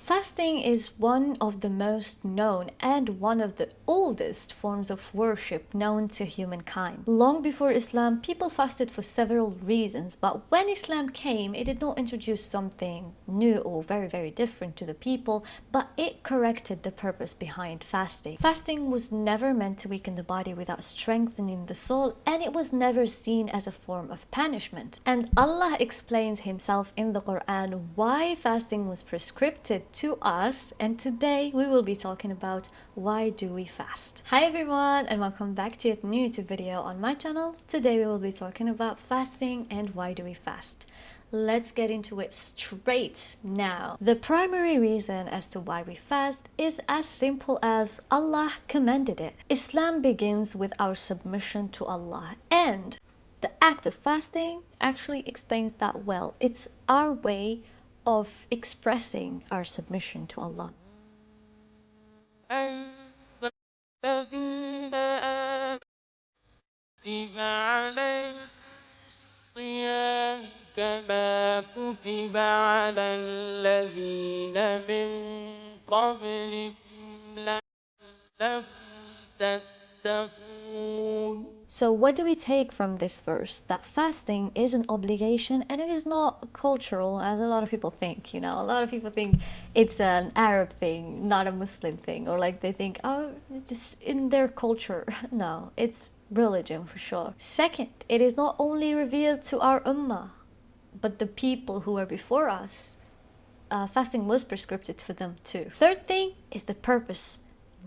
Fasting is one of the most known and one of the oldest forms of worship known to humankind. Long before Islam, people fasted for several reasons, but when Islam came, it did not introduce something new or very different to the people, but it corrected the purpose behind fasting. Fasting was never meant to weaken the body without strengthening the soul, and it was never seen as a form of punishment. And Allah explains himself in the Quran why fasting was prescribed to us, and today we will be talking about why do we fast. Hi everyone, and welcome back to a new YouTube video on my channel. Today we will be talking about fasting and why do we fast. Let's get into it straight now. The primary reason as to why we fast is as simple as Allah commanded it. Islam begins with our submission to Allah, and the act of fasting actually explains that well. It's our way of expressing our submission to Allah. كما كتب على الذين من قبلكم لعلكم تتقون. So what do we take from this verse? That fasting is an obligation and it is not cultural as a lot of people think, you know. A lot of people think it's an Arab thing, not a Muslim thing, or like they think, oh, it's just in their culture. No, it's religion for sure. Second, it is not only revealed to our ummah, but the people who were before us. Fasting was prescribed for them too. Third thing is the purpose.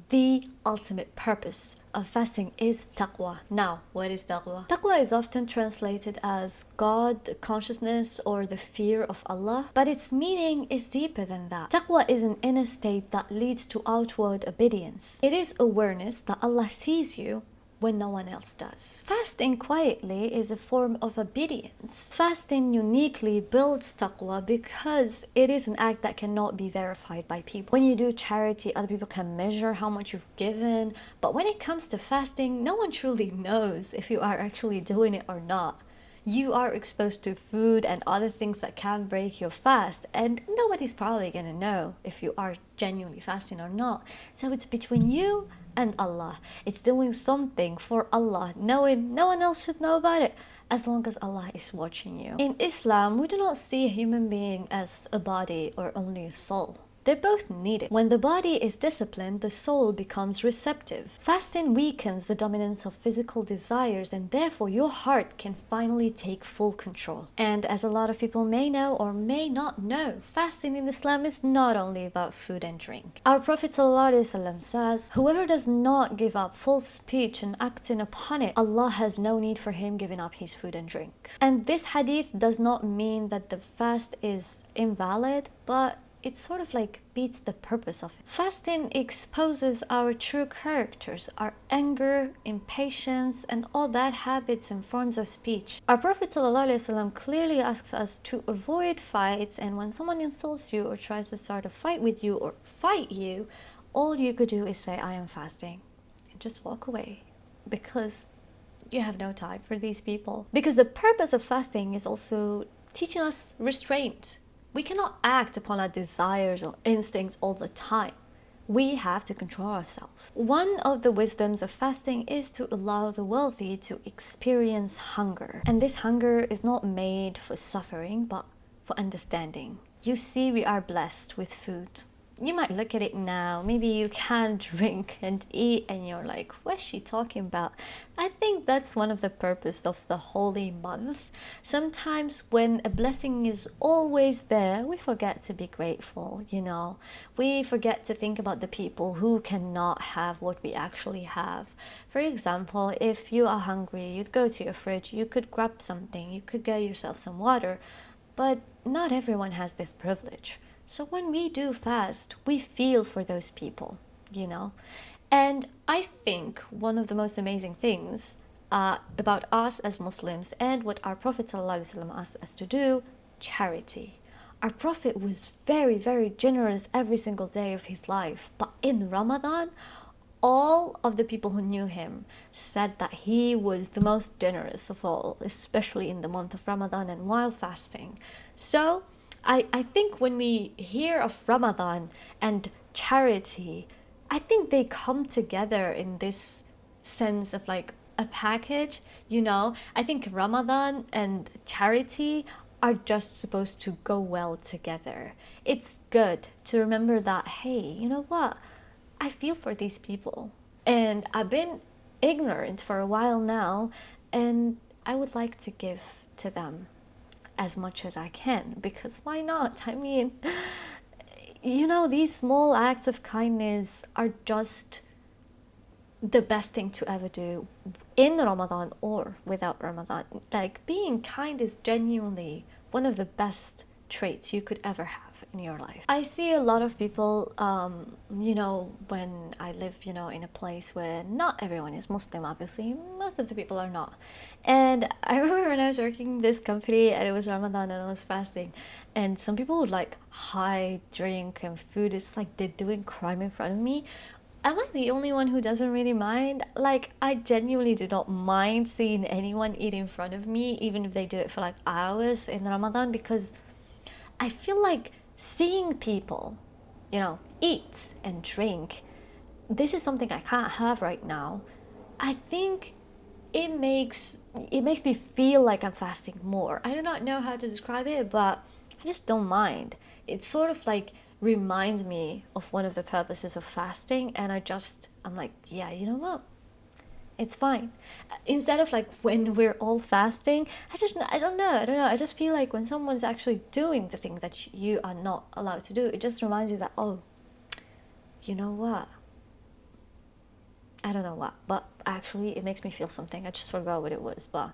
The ultimate purpose of fasting is taqwa. Now, what is taqwa? Taqwa is often translated as God consciousness or the fear of Allah, but its meaning is deeper than that. Taqwa is an inner state that leads to outward obedience. It is awareness that Allah sees you when no one else does. Fasting quietly is a form of obedience. Fasting uniquely builds taqwa because it is an act that cannot be verified by people. When you do charity, other people can measure how much you've given, but when it comes to fasting, no one truly knows if you are actually doing it or not. You are exposed to food and other things that can break your fast, and nobody's probably gonna know if you are genuinely fasting or not. So it's between you and Allah. It's doing something for Allah, knowing no one else should know about it, as long as Allah is watching you. In Islam, we do not see a human being as a body or only a soul. They're both needed. When the body is disciplined, the soul becomes receptive. Fasting weakens the dominance of physical desires, and therefore your heart can finally take full control. And as a lot of people may know or may not know, fasting in Islam is not only about food and drink. Our Prophet ﷺ says, whoever does not give up full speech and acting upon it, Allah has no need for him giving up his food and drink. And this hadith does not mean that the fast is invalid, but it sort of like beats the purpose of it. Fasting exposes our true characters, our anger, impatience, and all bad habits and forms of speech. Our Prophet ﷺ clearly asks us to avoid fights, and when someone insults you or tries to start a fight with you or fight you, all you could do is say, I am fasting, and just walk away, because you have no time for these people. Because the purpose of fasting is also teaching us restraint. We cannot act upon our desires or instincts all the time. We have to control ourselves. One of the wisdoms of fasting is to allow the wealthy to experience hunger. And this hunger is not made for suffering, but for understanding. You see, we are blessed with food. You might look at it now, maybe you can drink and eat and you're like, what's she talking about? I think that's one of the purpose of the holy month. Sometimes when a blessing is always there, we forget to be grateful, you know. We forget to think about the people who cannot have what we actually have. For example, if you are hungry, you'd go to your fridge, you could grab something, you could get yourself some water, but not everyone has this privilege. So when we do fast, we feel for those people, you know. And I think one of the most amazing things about us as Muslims and what our Prophet ﷺ asked us to do, charity. Our Prophet was very generous every single day of his life. But in Ramadan, all of the people who knew him said that he was the most generous of all, especially in the month of Ramadan and while fasting. So I think when we hear of Ramadan and charity, I think they come together in this sense of like a package, you know? I think Ramadan and charity are just supposed to go well together. It's good to remember that, hey, you know what? I feel for these people. And I've been ignorant for a while now, and I would like to give to them as much as I can, because why not? I mean, you know, these small acts of kindness are just the best thing to ever do in Ramadan or without Ramadan. Like, being kind is genuinely one of the best traits you could ever have in your life. I see a lot of people, you know, when I live, you know, in a place where not everyone is Muslim, obviously, most of the people are not. And I remember when I was working this company and it was Ramadan and I was fasting, and some people would like hide drink and food. It's like they're doing crime in front of me. Am I the only one who doesn't really mind? Like, I genuinely do not mind seeing anyone eat in front of me, even if they do it for like hours in Ramadan, because I feel like seeing people, you know, eat and drink, this is something I can't have right now. I think it makes me feel like I'm fasting more. I do not know how to describe it, but I just don't mind. It sort of like reminds me of one of the purposes of fasting, and I'm like, yeah, you know what? It's fine. Instead of like when we're all fasting, I don't know. I just feel like when someone's actually doing the thing that you are not allowed to do, it just reminds you that, oh, you know what? I don't know what, but actually it makes me feel something. I just forgot what it was, but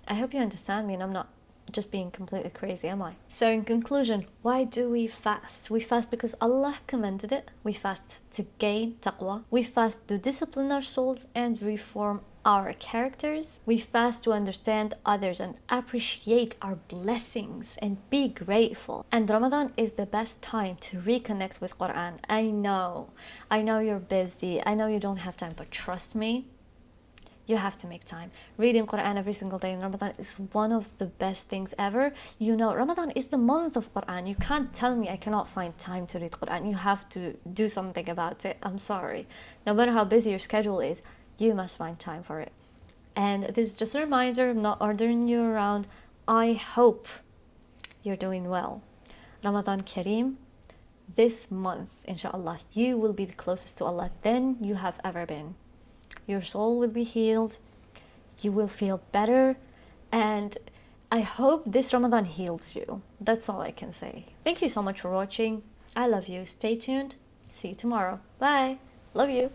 I hope you understand me and I'm not just being completely crazy, am I? So in conclusion, why do we fast? We fast because Allah commanded it. We fast to gain taqwa. We fast to discipline our souls and reform our characters. We fast to understand others and appreciate our blessings and be grateful. And Ramadan is the best time to reconnect with Quran. I know you're busy. I know you don't have time, but trust me, you have to make time. Reading Quran every single day in Ramadan is one of the best things ever. You know, Ramadan is the month of Quran. You can't tell me I cannot find time to read Quran. You have to do something about it. I'm sorry. No matter how busy your schedule is, you must find time for it. And this is just a reminder, I'm not ordering you around. I hope you're doing well. Ramadan Kareem. This month, inshallah, you will be the closest to Allah than you have ever been. Your soul will be healed, you will feel better, and I hope this Ramadan heals you. That's all I can say. Thank you so much for watching. I love you. Stay tuned. See you tomorrow. Bye. Love you.